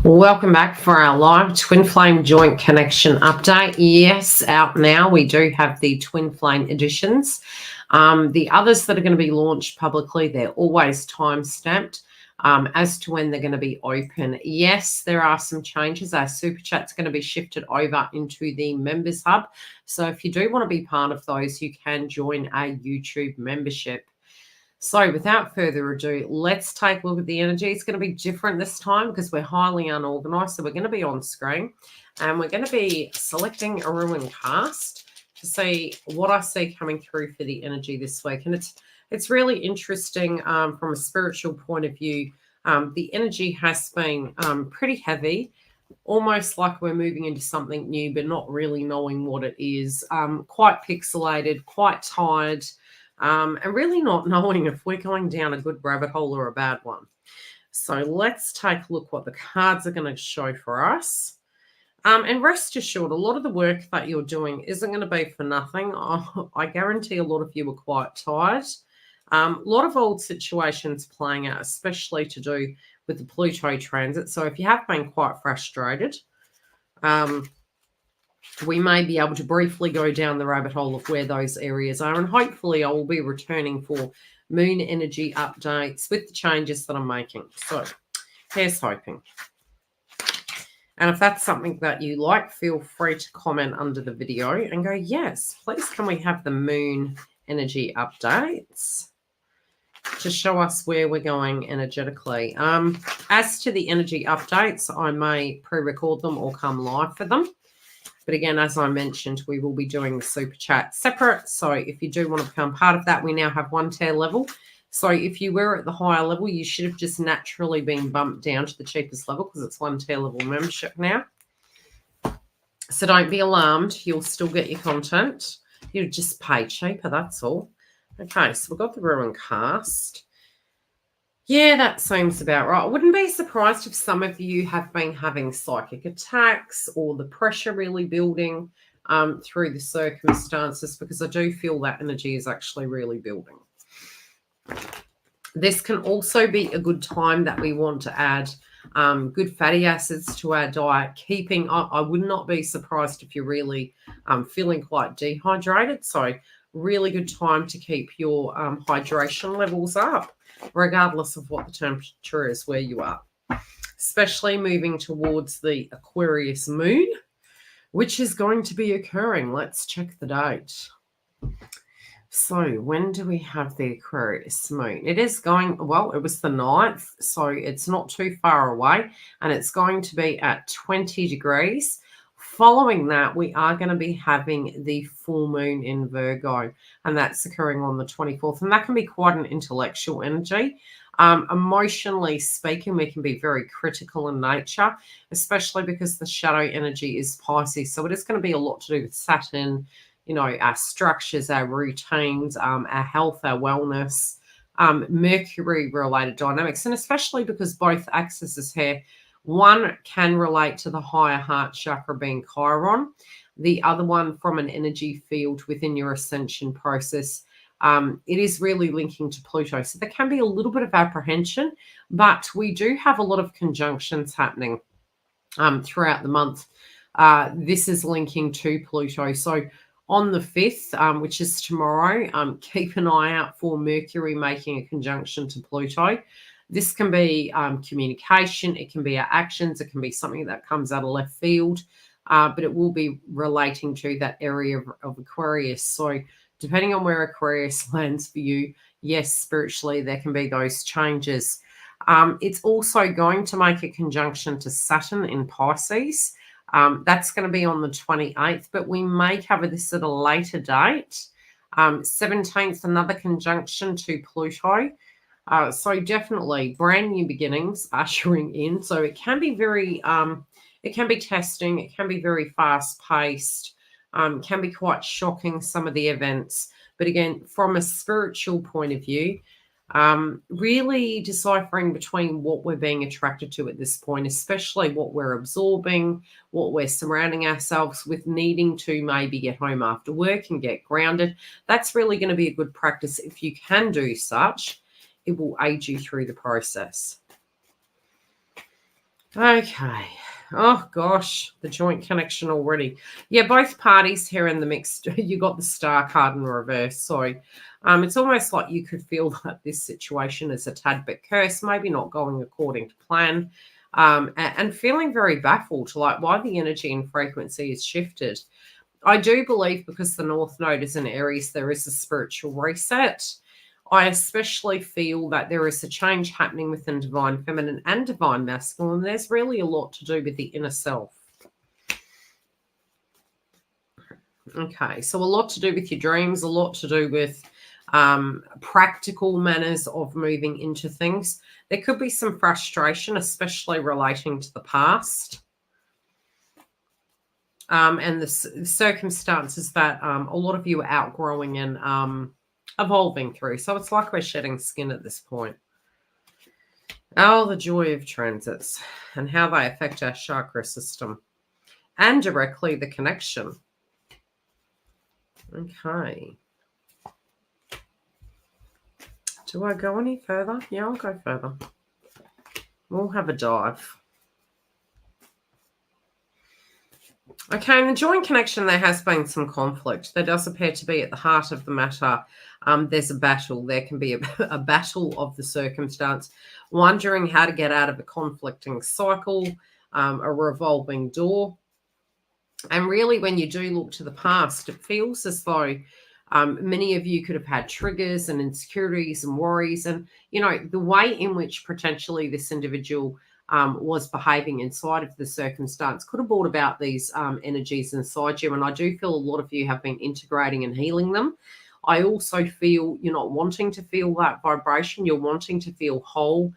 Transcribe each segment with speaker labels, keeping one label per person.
Speaker 1: Welcome back for our live twin flame joint connection update. Yes, out now. We do have the twin flame editions. The others that are going to be launched publicly, they're always time stamped as to when they're going to be open. Yes, there are some changes. Our super chat's going to be shifted over into the members hub. So if you do want to be part of those, you can join a YouTube membership. So without further ado, let's take a look at the energy. It's going to be different this time because we're highly unorganized. So we're going to be on screen and we're going to be selecting a ruin cast to see what I see coming through for the energy this week. And it's really interesting from a spiritual point of view. The energy has been pretty heavy, almost like we're moving into something new, but not really knowing what it is. Quite pixelated, quite tired. And really not knowing if we're going down a good rabbit hole or a bad one. So let's take a look what the cards are going to show for us. And rest assured, a lot of the work that you're doing isn't going to be for nothing. I guarantee a lot of you are quite tired. A lot of old situations playing out, especially to do with the Pluto transit. So if you have been quite frustrated, we may be able to briefly go down the rabbit hole of where those areas are. And hopefully I will be returning for moon energy updates with the changes that I'm making. So here's hoping. And if that's something that you like, feel free to comment under the video and go, yes, please can we have the moon energy updates to show us where we're going energetically. As to the energy updates, I may pre-record them or come live for them. But again, as I mentioned, we will be doing the super chat separate. So if you do want to become part of that, we now have 1 tier level. So if you were at the higher level, you should have just naturally been bumped down to the cheapest level because it's 1 tier level membership now. So don't be alarmed. You'll still get your content. You'll just pay cheaper, that's all. Okay, so we've got the ruin cast. Yeah, that seems about right. I wouldn't be surprised if some of you have been having psychic attacks or the pressure really building through the circumstances, because I do feel that energy is actually really building. This can also be a good time that we want to add good fatty acids to our diet. I would not be surprised if you're really feeling quite dehydrated. So really good time to keep your hydration levels up, regardless of what the temperature is where you are, especially moving towards the Aquarius moon, which is going to be occurring. Let's check the date. So when do we have the Aquarius moon? It is going, well, it was the 9th, so it's not too far away, and it's going to be at 20 degrees. Following that, we are going to be having the full moon in Virgo, and that's occurring on the 24th. And that can be quite an intellectual energy. Emotionally speaking, we can be very critical in nature, especially because the shadow energy is Pisces. So it is going to be a lot to do with Saturn, you know, our structures, our routines, our health, our wellness, Mercury-related dynamics, and especially because both axes here. One can relate to the higher heart chakra being Chiron. The other one from an energy field within your ascension process. It is really linking to Pluto. So there can be a little bit of apprehension, but we do have a lot of conjunctions happening throughout the month. This is linking to Pluto. So on the 5th, which is tomorrow, keep an eye out for Mercury making a conjunction to Pluto. This can be communication, it can be our actions, it can be something that comes out of left field, but it will be relating to that area of Aquarius. So depending on where Aquarius lands for you, yes, spiritually, there can be those changes. It's also going to make a conjunction to Saturn in Pisces. That's going to be on the 28th, but we may cover this at a later date. 17th, another conjunction to Pluto. So definitely brand new beginnings ushering in. So it can be very, it can be testing. It can be very fast paced, can be quite shocking, some of the events. But again, from a spiritual point of view, really deciphering between what we're being attracted to at this point, especially what we're absorbing, what we're surrounding ourselves with, needing to maybe get home after work and get grounded. That's really going to be a good practice. If you can do such, it will aid you through the process. Okay. Oh gosh, the joint connection already. Yeah, both parties here in the mix. You got the star card in reverse. So it's almost like you could feel that this situation is a tad bit cursed, maybe not going according to plan, and feeling very baffled, like why the energy and frequency is shifted. I do believe because the North Node is in Aries, there is a spiritual reset. I especially feel that there is a change happening within divine feminine and divine masculine. There's really a lot to do with the inner self. Okay, so a lot to do with your dreams, a lot to do with practical manners of moving into things. There could be some frustration, especially relating to the past. And the circumstances that a lot of you are outgrowing and evolving through. So it's like we're shedding skin at this point. Oh, the joy of transits and how they affect our chakra system and directly the connection. Okay. Do I go any further? Yeah, I'll go further. We'll have a dive. Okay, in the joint connection, there has been some conflict. There does appear to be at the heart of the matter. There's a battle. There can be a battle of the circumstance, wondering how to get out of a conflicting cycle, a revolving door. And really, when you do look to the past, it feels as though many of you could have had triggers and insecurities and worries. And, you know, the way in which potentially this individual was behaving inside of the circumstance could have brought about these energies inside you. And I do feel a lot of you have been integrating and healing them. I also feel you're not wanting to feel that vibration. You're wanting to feel whole,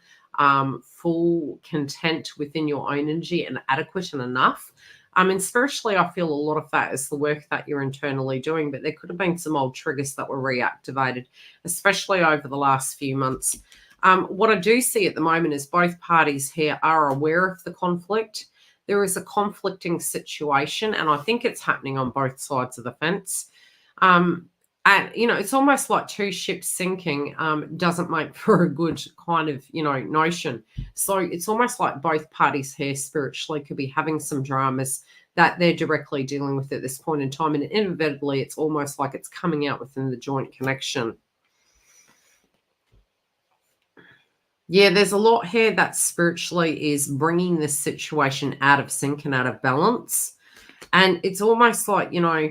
Speaker 1: full, content within your own energy and adequate and enough. And spiritually, I feel a lot of that is the work that you're internally doing, but there could have been some old triggers that were reactivated, especially over the last few months. What I do see at the moment is both parties here are aware of the conflict. There is a conflicting situation, and I think it's happening on both sides of the fence. And, you know, it's almost like two ships sinking doesn't make for a good kind of, you know, notion. So it's almost like both parties here spiritually could be having some dramas that they're directly dealing with at this point in time. And inevitably, it's almost like it's coming out within the joint connection. Yeah, there's a lot here that spiritually is bringing this situation out of sync and out of balance. And it's almost like, you know,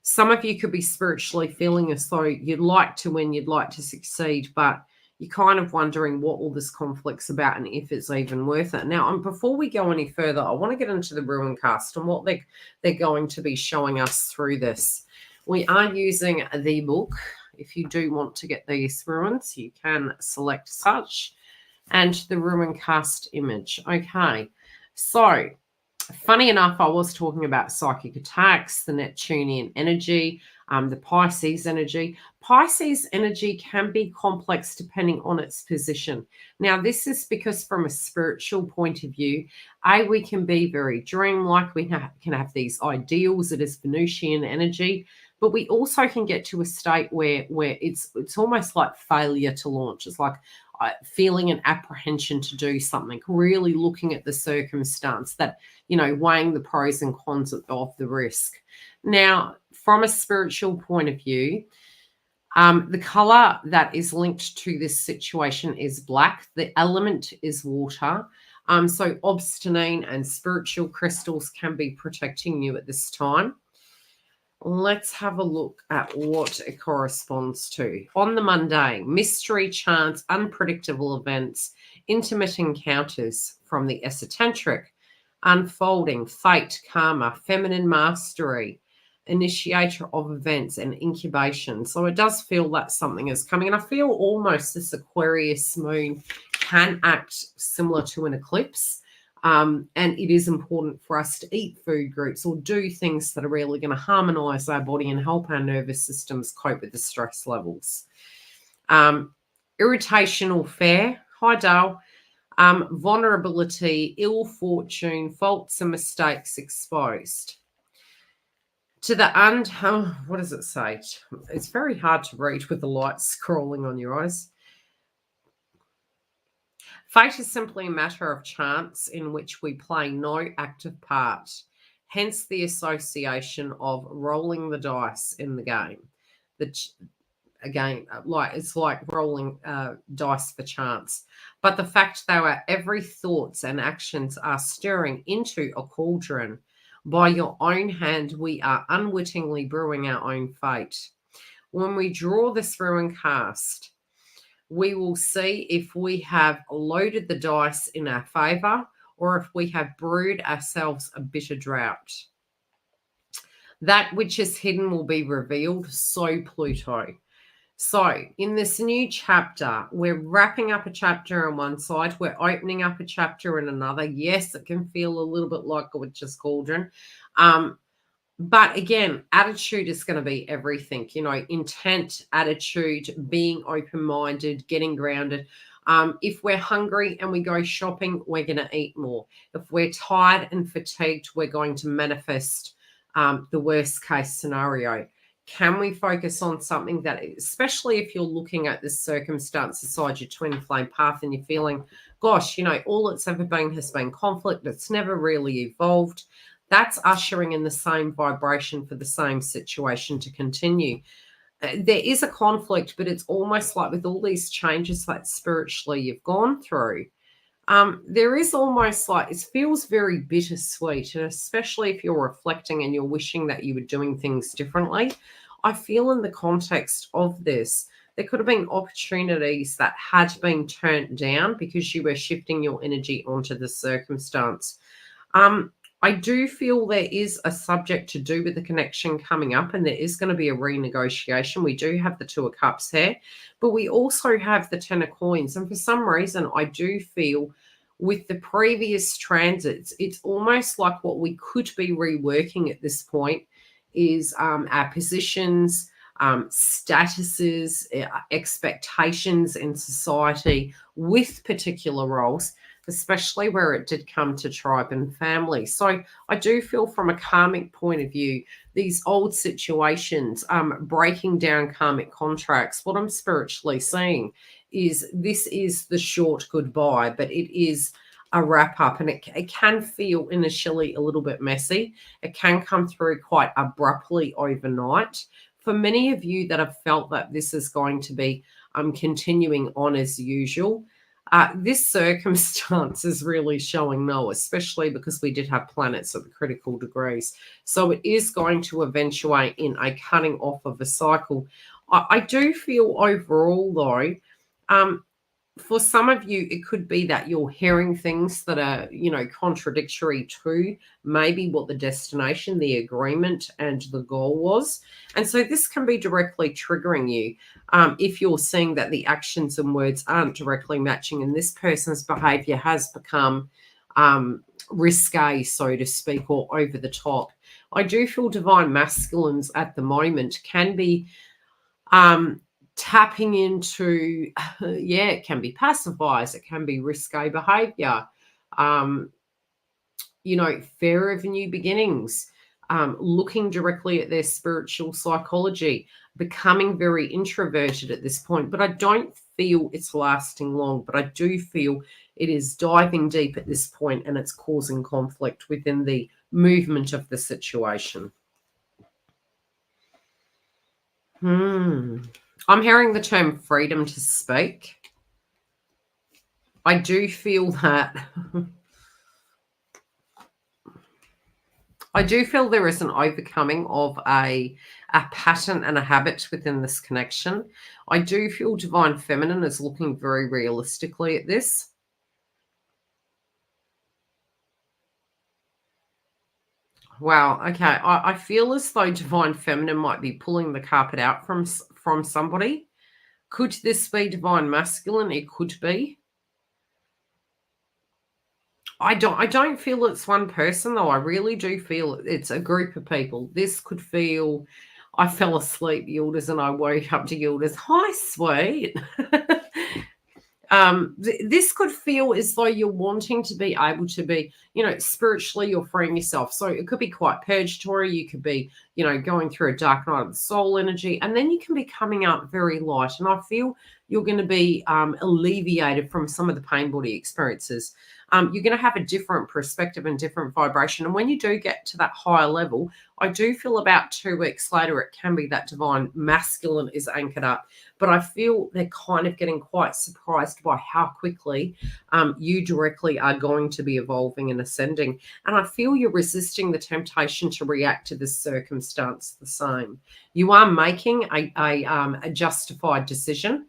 Speaker 1: some of you could be spiritually feeling as though you'd like to win, you'd like to succeed, but you're kind of wondering what all this conflict's about and if it's even worth it. Now, before we go any further, I want to get into the ruin cast and what they're going to be showing us through this. We are using the book. If you do want to get these ruins, you can select such and the ruin cast image. Okay, so funny enough, I was talking about psychic attacks, the Neptunian energy, the Pisces energy. Pisces energy can be complex depending on its position. Now, this is because from a spiritual point of view, we can be very dreamlike. We can have these ideals. It is Venusian energy. But we also can get to a state where it's almost like failure to launch. It's like feeling an apprehension to do something, really looking at the circumstance, that, you know, weighing the pros and cons of the risk. Now, from a spiritual point of view, the color that is linked to this situation is black. The element is water. So obstinine and spiritual crystals can be protecting you at this time. Let's have a look at what it corresponds to. On the mundane, mystery, chance, unpredictable events, intimate encounters. From the esoteric, unfolding, fate, karma, feminine mastery, initiator of events, and incubation. So it does feel that something is coming. And I feel almost this Aquarius moon can act similar to an eclipse. And it is important for us to eat food groups or do things that are really going to harmonize our body and help our nervous systems cope with the stress levels. Irritation or fear. Hi, Dale. Vulnerability, ill fortune, faults and mistakes exposed. To the what does it say? It's very hard to read with the light scrolling on your eyes. Fate is simply a matter of chance in which we play no active part, hence the association of rolling the dice in the game. Again, like it's like rolling dice for chance. But the fact that our every thoughts and actions are stirring into a cauldron, by your own hand, we are unwittingly brewing our own fate. When we draw this ruin cast, we will see if we have loaded the dice in our favor or if we have brewed ourselves a bitter drought. That which is hidden will be revealed, so Pluto. So, in this new chapter, we're wrapping up a chapter on one side, we're opening up a chapter in another. Yes, it can feel a little bit like a witch's cauldron. But again, attitude is going to be everything, intent, attitude, being open-minded, getting grounded. If we're hungry and we go shopping, we're going to eat more. If we're tired and fatigued, we're going to manifest the worst case scenario. Can we focus on something that, especially if you're looking at this circumstance aside your twin flame path and you're feeling, gosh, all it's ever been has been conflict. It's never really evolved. That's ushering in the same vibration for the same situation to continue. There is a conflict, but it's almost like with all these changes that spiritually you've gone through, there is almost like it feels very bittersweet, and especially if you're reflecting and you're wishing that you were doing things differently. I feel in the context of this, there could have been opportunities that had been turned down because you were shifting your energy onto the circumstance. I do feel there is a subject to do with the connection coming up, and there is going to be a renegotiation. We do have the Two of Cups here, but we also have the Ten of Coins. And for some reason, I do feel with the previous transits, it's almost like what we could be reworking at this point is our positions, statuses, expectations in society with particular roles, especially where it did come to tribe and family. So I do feel from a karmic point of view, these old situations, breaking down karmic contracts, what I'm spiritually seeing is this is the short goodbye, but it is a wrap up, and it can feel initially a little bit messy. It can come through quite abruptly overnight. For many of you that have felt that this is going to be continuing on as usual, this circumstance is really showing no, especially because we did have planets at the critical degrees. So it is going to eventuate in a cutting off of a cycle. I do feel overall, though, for some of you, it could be that you're hearing things that are, contradictory to maybe what the destination, the agreement, and the goal was. And so this can be directly triggering you if you're seeing that the actions and words aren't directly matching and this person's behavior has become risque, so to speak, or over the top. I do feel divine masculines at the moment can be tapping into, it can be pacifiers, it can be risque behavior, fear of new beginnings, looking directly at their spiritual psychology, becoming very introverted at this point. But I don't feel it's lasting long, but I do feel it is diving deep at this point and it's causing conflict within the movement of the situation. I'm hearing the term freedom to speak. I do feel that I do feel there is an overcoming of a pattern and a habit within this connection. I do feel divine feminine is looking very realistically at this. Wow. Okay. I feel as though divine feminine might be pulling the carpet out from somebody. Could this be divine masculine? It could be. I don't feel it's one person, though. I really do feel it's a group of people. This could feel, I fell asleep, Yildiz, and I woke up to Yildiz. Hi, sweet. This could feel as though you're wanting to be able to be, spiritually, you're freeing yourself. So it could be quite purgatory. You could be, going through a dark night of the soul energy, and then you can be coming out very light. And I feel you're going to be alleviated from some of the pain body experiences. You're going to have a different perspective and different vibration. And when you do get to that higher level, I do feel about 2 weeks later, it can be that divine masculine is anchored up. But I feel they're kind of getting quite surprised by how quickly you directly are going to be evolving and ascending. And I feel you're resisting the temptation to react to this circumstance the same. You are making a justified decision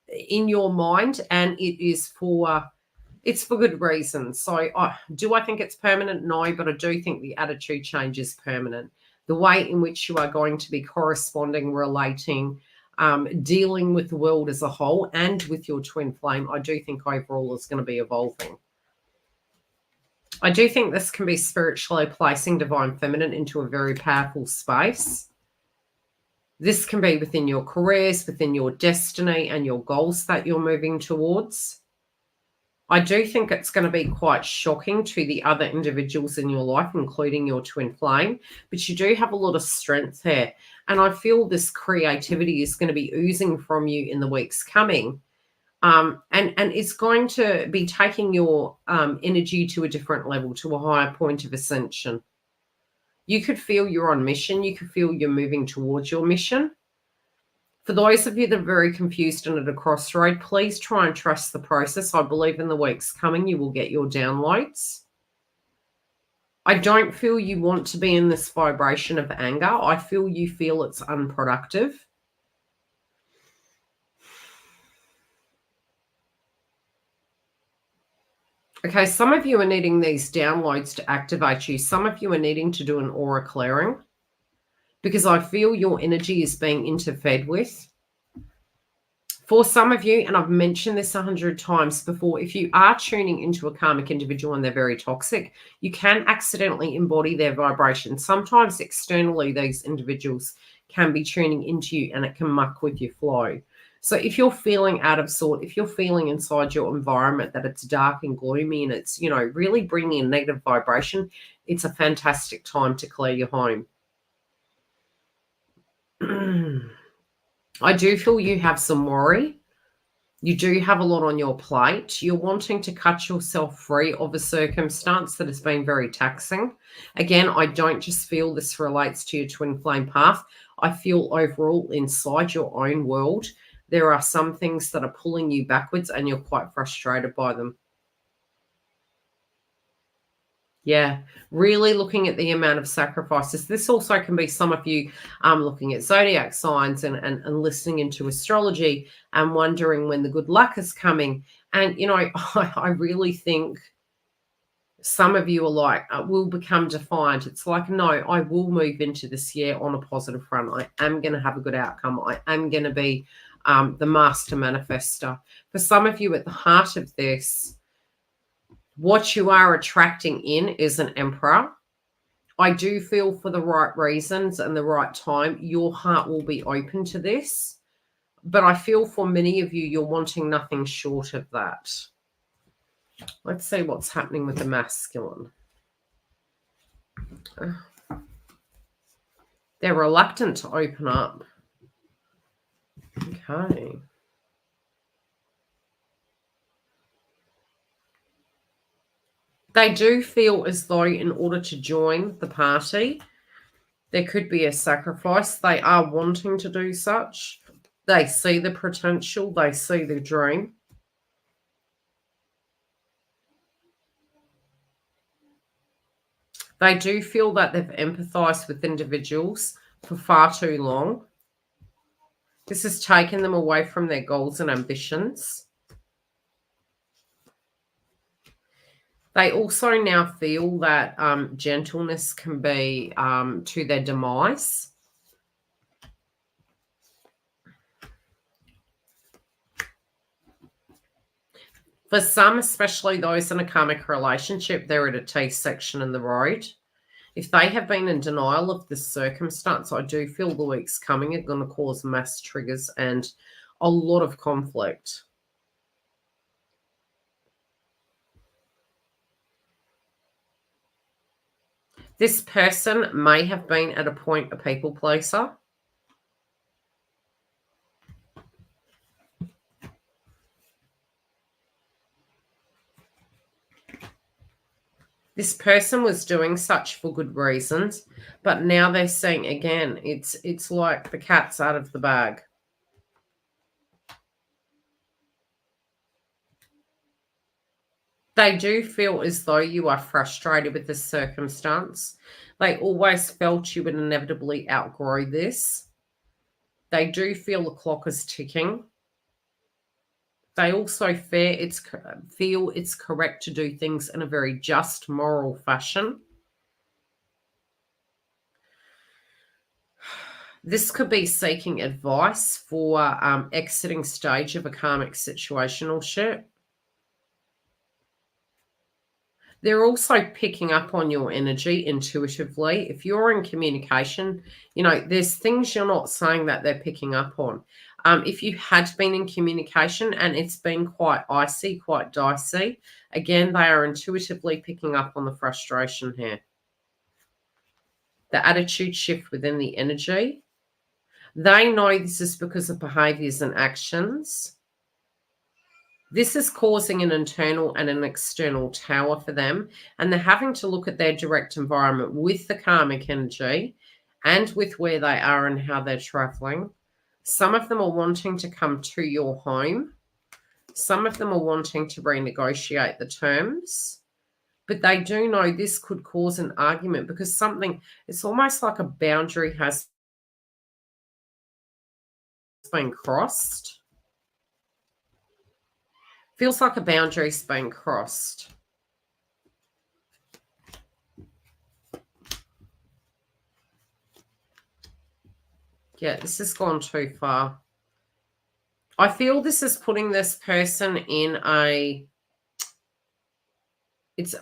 Speaker 1: in your mind, and it's for good reasons. So do I think it's permanent? No, but I do think the attitude change is permanent. The way in which you are going to be corresponding, relating, dealing with the world as a whole and with your twin flame, I do think overall is going to be evolving. I do think this can be spiritually placing divine feminine into a very powerful space. This can be within your careers, within your destiny and your goals that you're moving towards. I do think it's going to be quite shocking to the other individuals in your life, including your twin flame, but you do have a lot of strength there. And I feel this creativity is going to be oozing from you in the weeks coming. And it's going to be taking your energy to a different level, to a higher point of ascension. You could feel you're on mission. You could feel you're moving towards your mission. For those of you that are very confused and at a crossroad, please try and trust the process. I believe in the weeks coming, you will get your downloads. I don't feel you want to be in this vibration of anger. I feel you feel it's unproductive. Okay, some of you are needing these downloads to activate you. Some of you are needing to do an aura clearing because I feel your energy is being interfed with. For some of you, and I've mentioned this 100 times before, if you are tuning into a karmic individual and they're very toxic, you can accidentally embody their vibration. Sometimes externally, these individuals can be tuning into you and it can muck with your flow. So if you're feeling out of sort, if you're feeling inside your environment that it's dark and gloomy and it's, really bringing a negative vibration, it's a fantastic time to clear your home. I do feel you have some worry. You do have a lot on your plate. You're wanting to cut yourself free of a circumstance that has been very taxing. Again, I don't just feel this relates to your twin flame path. I feel overall inside your own world, there are some things that are pulling you backwards and you're quite frustrated by them. Yeah, really looking at the amount of sacrifices. This also can be some of you looking at zodiac signs and listening into astrology and wondering when the good luck is coming. And, I really think some of you are like, will become defiant. It's like, no, I will move into this year on a positive front. I am going to have a good outcome. I am going to be the master manifester. For some of you at the heart of this, what you are attracting in is an emperor. I do feel for the right reasons and the right time, your heart will be open to this. But I feel for many of you, you're wanting nothing short of that. Let's see what's happening with the masculine. They're reluctant to open up. Okay. They do feel as though in order to join the party, there could be a sacrifice. They are wanting to do such. They see the potential. They see the dream. They do feel that they've empathized with individuals for far too long. This has taken them away from their goals and ambitions. They also now feel that gentleness can be to their demise. For some, especially those in a karmic relationship, they're at a T-section in the road. If they have been in denial of this circumstance, I do feel the weeks coming are going to cause mass triggers, and a lot of conflict. This person may have been at a point a people pleaser. This person was doing such for good reasons, but now they're seeing again, it's like the cat's out of the bag. They do feel as though you are frustrated with this circumstance. They always felt you would inevitably outgrow this. They do feel the clock is ticking. They also feel it's correct to do things in a very just, moral fashion. This could be seeking advice for exiting stage of a karmic situationship. They're also picking up on your energy intuitively. If you're in communication, there's things you're not saying that they're picking up on. If you had been in communication and it's been quite icy, quite dicey, again, they are intuitively picking up on the frustration here. The attitude shift within the energy. They know this is because of behaviors and actions. This is causing an internal and an external tower for them, and they're having to look at their direct environment with the karmic energy and with where they are and how they're traveling. Some of them are wanting to come to your home. Some of them are wanting to renegotiate the terms, but they do know this could cause an argument because it's almost like a boundary has been crossed. Feels like a boundary's been crossed. Yeah, this has gone too far. I feel this is putting this person in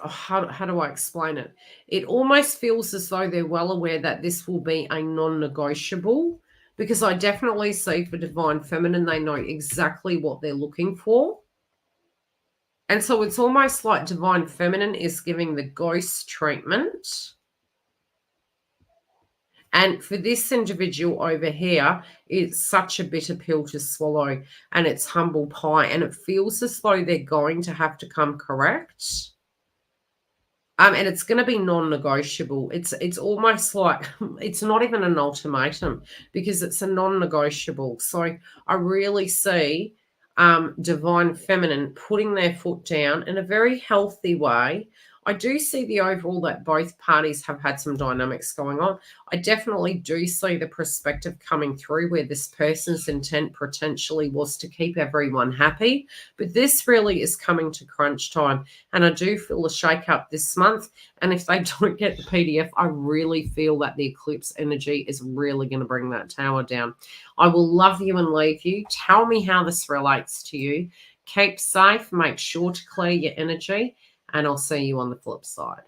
Speaker 1: how do I explain it? It almost feels as though they're well aware that this will be a non-negotiable, because I definitely see for Divine Feminine, they know exactly what they're looking for. And so it's almost like Divine Feminine is giving the ghost treatment. And for this individual over here, it's such a bitter pill to swallow, and it's humble pie, and it feels as though they're going to have to come correct. And it's going to be non-negotiable. It's almost like it's not even an ultimatum because it's a non-negotiable. So I really see Divine Feminine putting their foot down in a very healthy way. I do see the overall that both parties have had some dynamics going on. I definitely do see the perspective coming through where this person's intent potentially was to keep everyone happy. But this really is coming to crunch time. And I do feel a shake-up this month. And if they don't get the PDF, I really feel that the eclipse energy is really going to bring that tower down. I will love you and leave you. Tell me how this relates to you. Keep safe. Make sure to clear your energy. And I'll see you on the flip side.